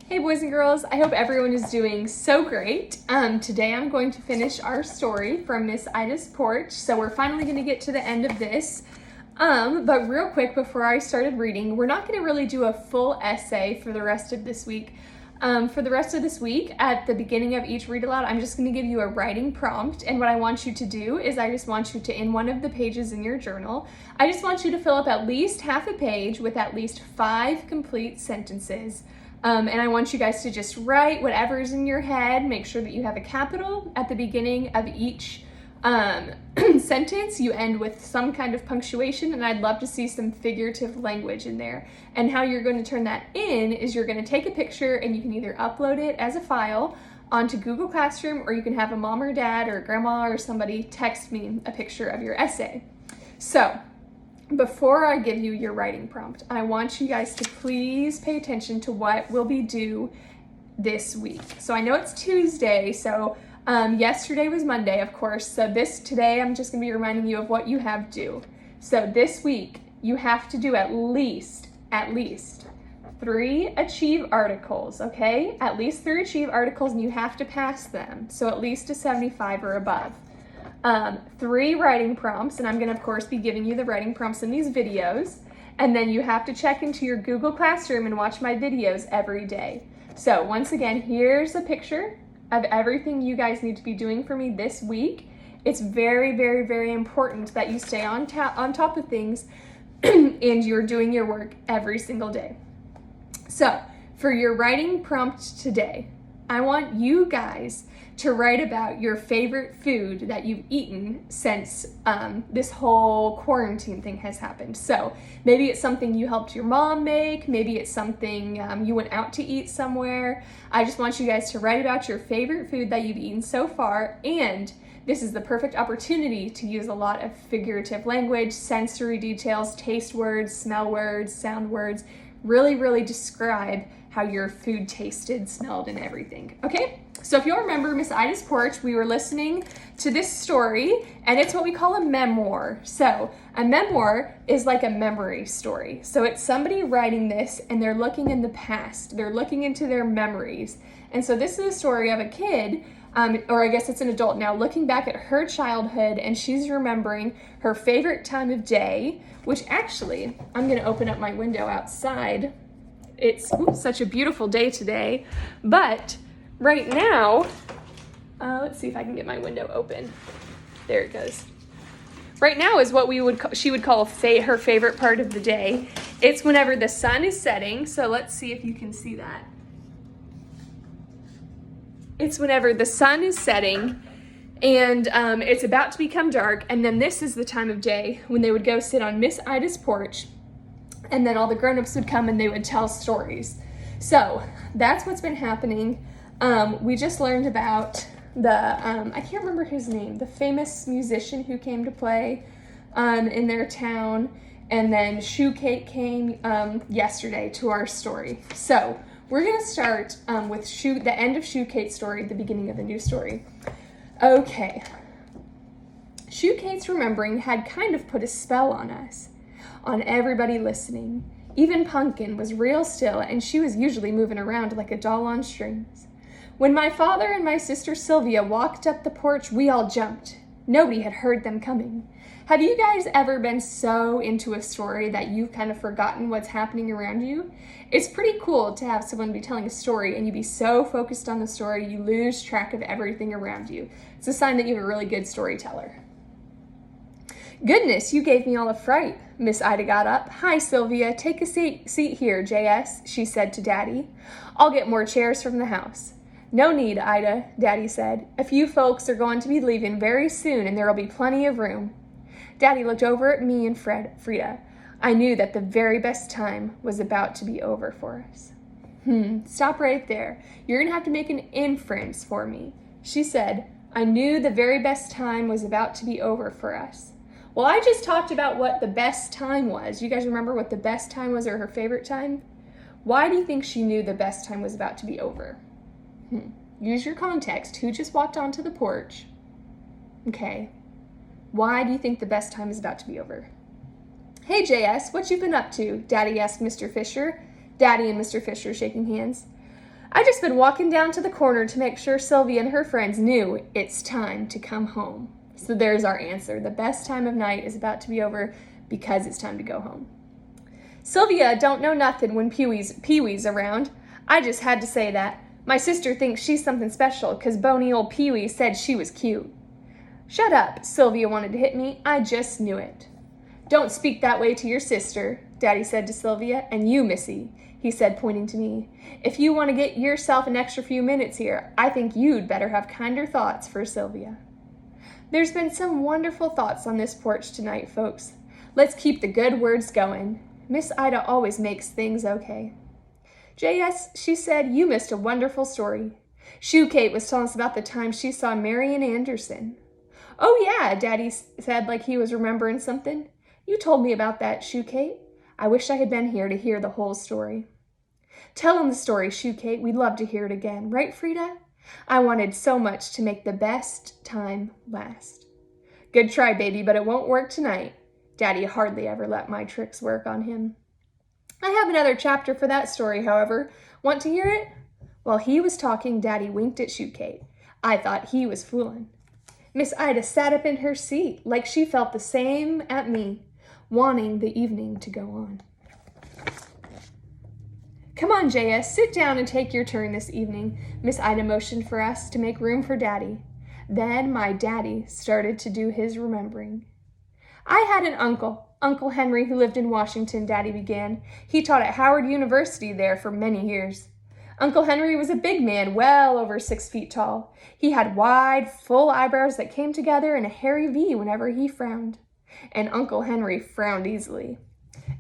Hey boys and girls, I hope everyone is doing so great. Today I'm going to finish our story from Miss Ida's Porch. So we're finally going to get to the end of this. But real quick before I started reading, we're not going to really do a full essay for the rest of this week. For the rest of this week, at the beginning of each read aloud, I'm just going to give you a writing prompt. And what I want you to do is I just want you to, in one of the pages in your journal, I just want you to fill up at least half a page with at least 5 complete sentences. And I want you guys to just write whatever's in your head. Make sure that you have a capital at the beginning of each sentence. You end with some kind of punctuation, and I'd love to see some figurative language in there. And how you're going to turn that in is you're going to take a picture, and you can either upload it as a file onto Google Classroom, or you can have a mom or dad or grandma or somebody text me a picture of your essay. So before I give you your writing prompt, I want you guys to please pay attention to what will be due this week. So I know it's Tuesday, so yesterday was Monday, of course. So today I'm just gonna be reminding you of what you have due. So this week, you have to do at least 3 Achieve articles, okay? At least 3 Achieve articles, and you have to pass them. So at least a 75 or above. 3 writing prompts, and I'm going to of course be giving you the writing prompts in these videos, and then you have to check into your Google Classroom and watch my videos every day. So once again, here's a picture of everything you guys need to be doing for me this week. It's very, very, very important that you stay on top of things and you're doing your work every single day. So for your writing prompt today, I want you guys to write about your favorite food that you've eaten since this whole quarantine thing has happened. So maybe it's something you helped your mom make, maybe it's something you went out to eat somewhere. I just want you guys to write about your favorite food that you've eaten so far, and this is the perfect opportunity to use a lot of figurative language, sensory details, taste words, smell words, sound words. Really, really describe how your food tasted, smelled, and everything. Okay? So if you'll remember Miss Ida's Porch, we were listening to this story, and it's what we call a memoir. So a memoir is like a memory story. So it's somebody writing this, and they're looking in the past. They're looking into their memories. And so this is a story of a kid, or I guess it's an adult now, looking back at her childhood, and she's remembering her favorite time of day, which actually, I'm going to open up my window outside. It's such a beautiful day today, but right now, let's see if I can get my window open. There it goes. Right now is what she would call her favorite part of the day. It's whenever the sun is setting, so let's see if you can see that. It's whenever the sun is setting and it's about to become dark, and then this is the time of day when they would go sit on Miss Ida's porch, and then all the grown-ups would come and they would tell stories. So that's what's been happening. We just learned about I can't remember his name, the famous musician who came to play in their town, and then Shoe Cake came yesterday to our story. So we're gonna start with the end of Shoe Cake's story, the beginning of the new story. Okay. Shoe Cake's remembering had kind of put a spell on us, on everybody listening. Even Pumpkin was real still, and she was usually moving around like a doll on strings. When my father and my sister Sylvia walked up the porch, we all jumped. Nobody had heard them coming. Have you guys ever been so into a story that you've kind of forgotten what's happening around you? It's pretty cool to have someone be telling a story and you be so focused on the story you lose track of everything around you. It's a sign that you have a really good storyteller. Goodness, you gave me all a fright. Miss Ida got up. Hi, Sylvia. Take a seat here, JS, she said to Daddy. I'll get more chairs from the house. No need, Ida, Daddy said. A few folks are going to be leaving very soon, and there'll be plenty of room. Daddy looked over at me and Frida. I knew that the very best time was about to be over for us. Stop right there. You're going to have to make an inference for me. She said, I knew the very best time was about to be over for us. Well, I just talked about what the best time was. You guys remember what the best time was, or her favorite time? Why do you think she knew the best time was about to be over? Use your context. Who just walked onto the porch? Okay. Why do you think the best time is about to be over? Hey, JS, what you been up to? Daddy asked Mr. Fisher. Daddy and Mr. Fisher shaking hands. I just been walking down to the corner to make sure Sylvia and her friends knew it's time to come home. So there's our answer. The best time of night is about to be over because it's time to go home. Sylvia don't know nothing when Pee-wee's around. I just had to say that. My sister thinks she's something special because bony old Pee-wee said she was cute. Shut up, Sylvia wanted to hit me. I just knew it. Don't speak that way to your sister, Daddy said to Sylvia, and you, Missy, he said, pointing to me. If you want to get yourself an extra few minutes here, I think you'd better have kinder thoughts for Sylvia. There's been some wonderful thoughts on this porch tonight, folks. Let's keep the good words going. Miss Ida always makes things okay. J.S., she said, you missed a wonderful story. Shoe Kate was telling us about the time she saw Marian Anderson. Oh, yeah, Daddy said like he was remembering something. You told me about that, Shoe Kate. I wish I had been here to hear the whole story. Tell him the story, Shoe Kate. We'd love to hear it again. Right, Frida? I wanted so much to make the best time last. Good try, baby, but it won't work tonight. Daddy hardly ever let my tricks work on him. I have another chapter for that story, however. Want to hear it? While he was talking, Daddy winked at Shoe Kate. I thought he was fooling. Miss Ida sat up in her seat like she felt the same at me, wanting the evening to go on. Come on, J.S., sit down and take your turn this evening. Miss Ida motioned for us to make room for Daddy. Then my Daddy started to do his remembering. I had an uncle, Uncle Henry, who lived in Washington, Daddy began. He taught at Howard University there for many years. Uncle Henry was a big man, well over 6 feet tall. He had wide, full eyebrows that came together in a hairy V whenever he frowned. And Uncle Henry frowned easily,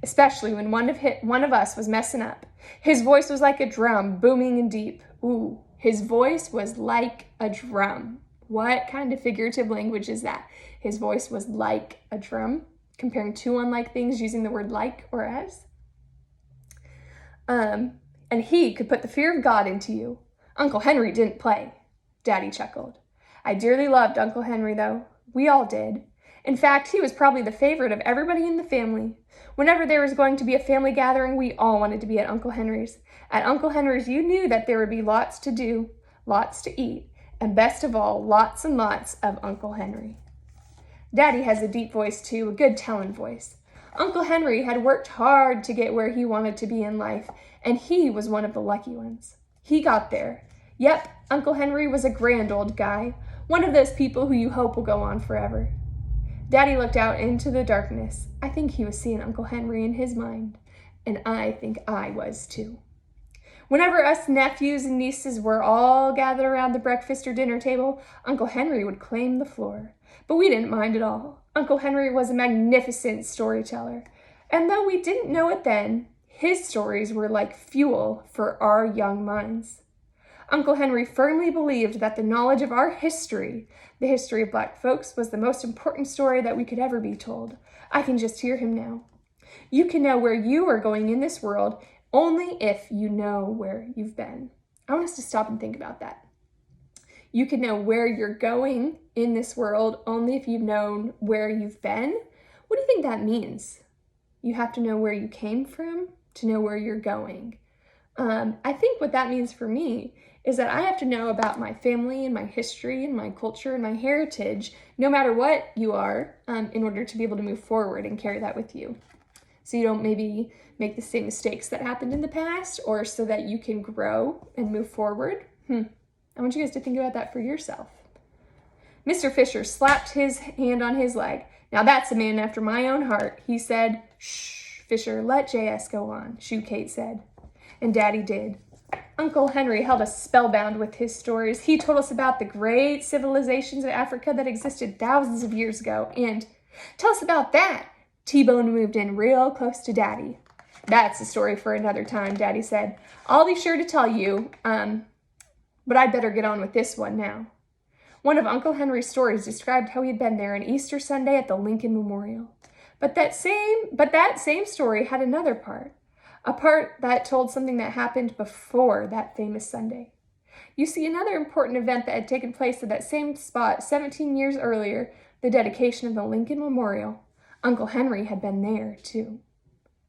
especially when one of us was messing up. His voice was like a drum, booming and deep. Ooh, his voice was like a drum. What kind of figurative language is that? His voice was like a drum, comparing two unlike things using the word like or as. And he could put the fear of God into you. Uncle Henry didn't play. Daddy chuckled. I dearly loved Uncle Henry, though. We all did. In fact, he was probably the favorite of everybody in the family. Whenever there was going to be a family gathering, we all wanted to be at Uncle Henry's. At Uncle Henry's, you knew that there would be lots to do, lots to eat, and best of all, lots and lots of Uncle Henry. Daddy has a deep voice, too, a good telling voice. Uncle Henry had worked hard to get where he wanted to be in life, and he was one of the lucky ones. He got there. Yep, Uncle Henry was a grand old guy, one of those people who you hope will go on forever. Daddy looked out into the darkness. I think he was seeing Uncle Henry in his mind, and I think I was too. Whenever us nephews and nieces were all gathered around the breakfast or dinner table, Uncle Henry would claim the floor. But we didn't mind at all. Uncle Henry was a magnificent storyteller, and though we didn't know it then, his stories were like fuel for our young minds. Uncle Henry firmly believed that the knowledge of our history, the history of Black folks, was the most important story that we could ever be told. I can just hear him now. You can know where you are going in this world only if you know where you've been. I want us to stop and think about that. You can know where you're going in this world only if you've known where you've been. What do you think that means? You have to know where you came from to know where you're going. I think what that means for me is that I have to know about my family and my history and my culture and my heritage, no matter what you are, in order to be able to move forward and carry that with you. So you don't maybe make the same mistakes that happened in the past, or so that you can grow and move forward. I want you guys to think about that for yourself. Mr. Fisher slapped his hand on his leg. Now that's a man after my own heart, he said. Shh, Fisher, let J.S. go on, Shoe Kate said. And Daddy did. Uncle Henry held us spellbound with his stories. He told us about the great civilizations of Africa that existed thousands of years ago. And tell us about that. T-Bone moved in real close to Daddy. That's a story for another time, Daddy said. I'll be sure to tell you, but I'd better get on with this one now. One of Uncle Henry's stories described how he had been there on Easter Sunday at the Lincoln Memorial. But that same story had another part, a part that told something that happened before that famous Sunday. You see, another important event that had taken place at that same spot 17 years earlier, the dedication of the Lincoln Memorial, Uncle Henry had been there too.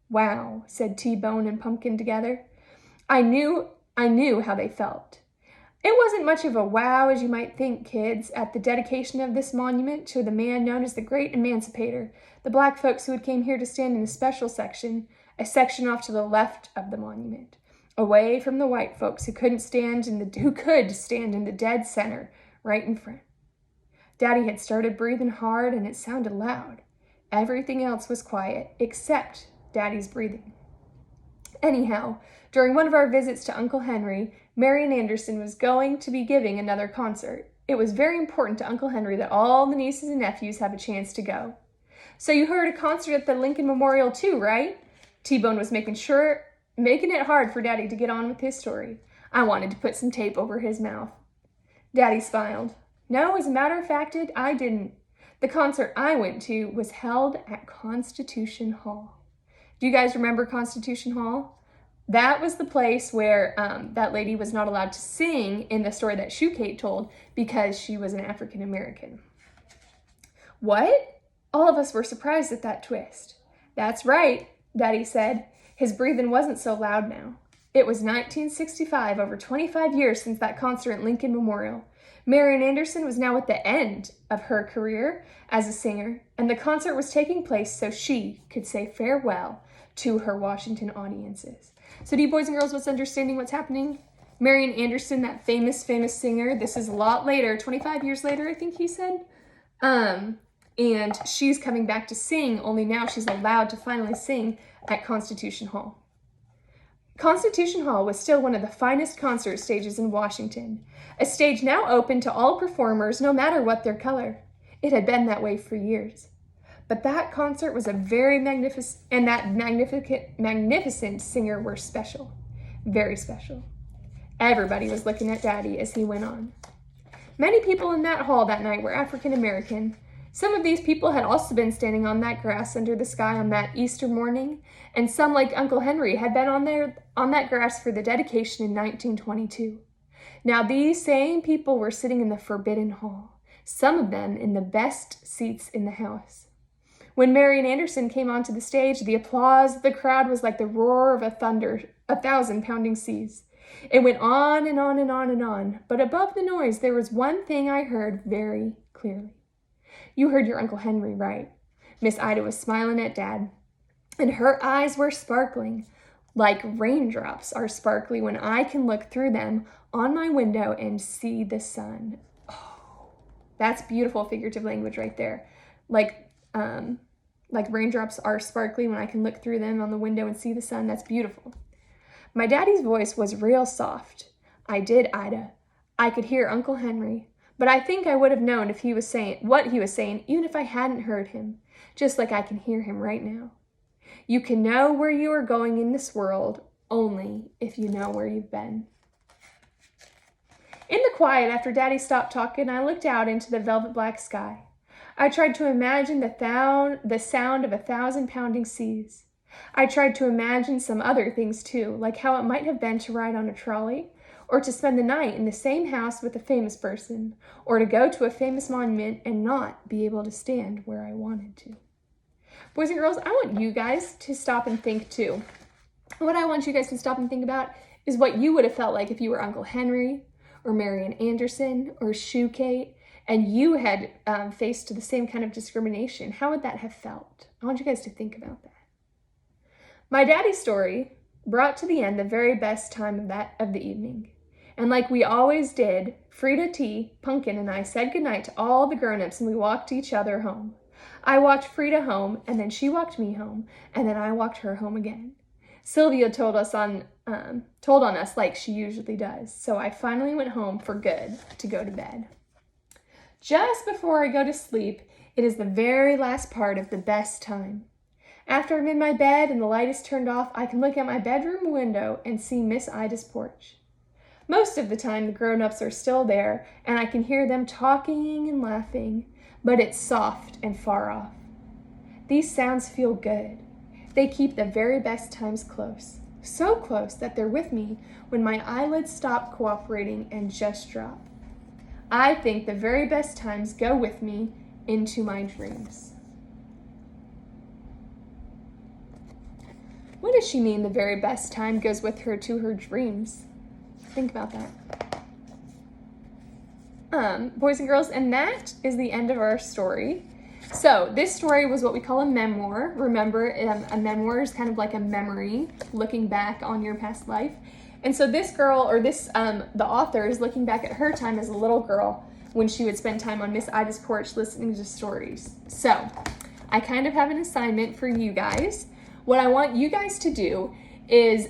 Wow, said T-Bone and Pumpkin together. I knew I knew how they felt. It wasn't much of a wow, as you might think, kids, at the dedication of this monument to the man known as the Great Emancipator, the black folks who had came here to stand in a special section, a section off to the left of the monument, away from the white folks who could stand in the dead center, right in front. Daddy had started breathing hard, and it sounded loud. Everything else was quiet, except Daddy's breathing. Anyhow, during one of our visits to Uncle Henry, Marian Anderson was going to be giving another concert. It was very important to Uncle Henry that all the nieces and nephews have a chance to go. So you heard a concert at the Lincoln Memorial too, right? T-Bone was making it hard for Daddy to get on with his story. I wanted to put some tape over his mouth. Daddy smiled. No, as a matter of fact, I didn't. The concert I went to was held at Constitution Hall. Do you guys remember Constitution Hall? That was the place where that lady was not allowed to sing in the story that Shoe Kate told because she was an African American. What? All of us were surprised at that twist. That's right, Daddy said. His breathing wasn't so loud now. It was 1965, over 25 years since that concert at Lincoln Memorial. Marian Anderson was now at the end of her career as a singer, and the concert was taking place so she could say farewell to her Washington audiences. So do you boys and girls what's understanding what's happening? Marian Anderson, that famous singer, this is a lot later, 25 years later, I think he said. And she's coming back to sing, only now she's allowed to finally sing at Constitution Hall. Constitution Hall was still one of the finest concert stages in Washington, a stage now open to all performers no matter what their color. It had been that way for years. But that concert was a very magnificent, and that magnificent singer were special, very special. Everybody was looking at Daddy as he went on. Many people in that hall that night were African American. Some of these people had also been standing on that grass under the sky on that Easter morning, and some, like Uncle Henry, had been on that grass for the dedication in 1922. Now these same people were sitting in the Forbidden Hall, some of them in the best seats in the house. When Marian Anderson came onto the stage, the applause of the crowd was like the roar of a 1,000 pounding seas. It went on and on and on and on, but above the noise there was one thing I heard very clearly. You heard your Uncle Henry right. Miss Ida was smiling at Dad, and her eyes were sparkling, like raindrops are sparkly when I can look through them on my window and see the sun. Oh, that's beautiful figurative language right there. Like raindrops are sparkly when I can look through them on the window and see the sun. That's beautiful. My daddy's voice was real soft. I did, Ida. I could hear Uncle Henry, but I think I would have known if he was saying what he was saying, even if I hadn't heard him, just like I can hear him right now. You can know where you are going in this world only if you know where you've been. In the quiet, after Daddy stopped talking, I looked out into the velvet black sky. I tried to imagine the sound of 1,000 pounding seas. I tried to imagine some other things too, like how it might have been to ride on a trolley, or to spend the night in the same house with a famous person, or to go to a famous monument and not be able to stand where I wanted to. Boys and girls, I want you guys to stop and think too. What I want you guys to stop and think about is what you would have felt like if you were Uncle Henry, or Marian Anderson, or Shoe Kate, and you had faced the same kind of discrimination. How would that have felt? I want you guys to think about that. My daddy's story brought to the end the very best time of the evening. And like we always did, Frida T, Pumpkin, and I said goodnight to all the grown-ups, and we walked each other home. I walked Frida home, and then she walked me home, and then I walked her home again. Sylvia told on us like she usually does, so I finally went home for good to go to bed. Just before I go to sleep, it is the very last part of the best time. After I'm in my bed and the light is turned off, I can look out my bedroom window and see Miss Ida's porch. Most of the time, the grown-ups are still there, and I can hear them talking and laughing, but it's soft and far off. These sounds feel good. They keep the very best times close, so close that they're with me when my eyelids stop cooperating and just drop. I think the very best times go with me into my dreams. What does she mean the very best time goes with her to her dreams? Think about that. Boys and girls, and that is the end of our story. So this story was what we call a memoir. Remember, a memoir is kind of like a memory, looking back on your past life. And so this girl, or the author is looking back at her time as a little girl when she would spend time on Miss Ida's porch listening to stories. So I kind of have an assignment for you guys. What I want you guys to do is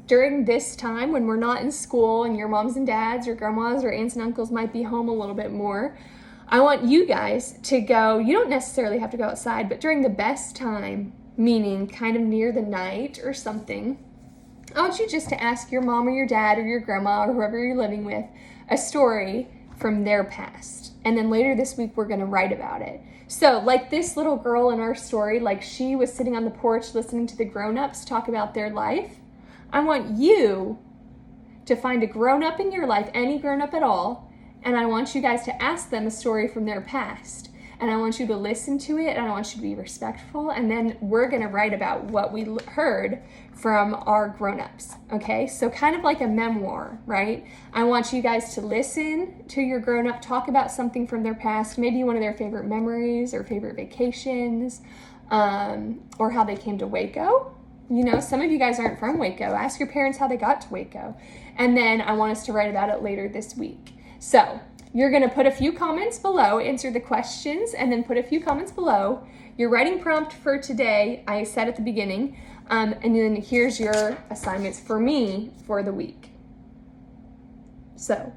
during this time when we're not in school and your moms and dads or grandmas or aunts and uncles might be home a little bit more, I want you guys to go, you don't necessarily have to go outside, but during the best time, meaning kind of near the night or something, I want you just to ask your mom or your dad or your grandma or whoever you're living with a story from their past. And then later this week, we're going to write about it. So like this little girl in our story, like she was sitting on the porch listening to the grown-ups talk about their life. I want you to find a grown-up in your life, any grown-up at all, and I want you guys to ask them a story from their past. And I want you to listen to it, and I want you to be respectful, and then we're going to write about what we heard from our grown-ups, okay? So kind of like a memoir, right? I want you guys to listen to your grown-up talk about something from their past, maybe one of their favorite memories or favorite vacations, or how they came to Waco. You know, some of you guys aren't from Waco. Ask your parents how they got to Waco. And then I want us to write about it later this week. So you're going to put a few comments below, answer the questions, and then put a few comments below. Your writing prompt for today, I said at the beginning, and then here's your assignments for me for the week. So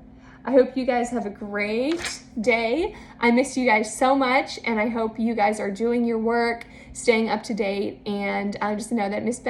I hope you guys have a great day. I miss you guys so much, and I hope you guys are doing your work, staying up to date, and just know that Miss Becky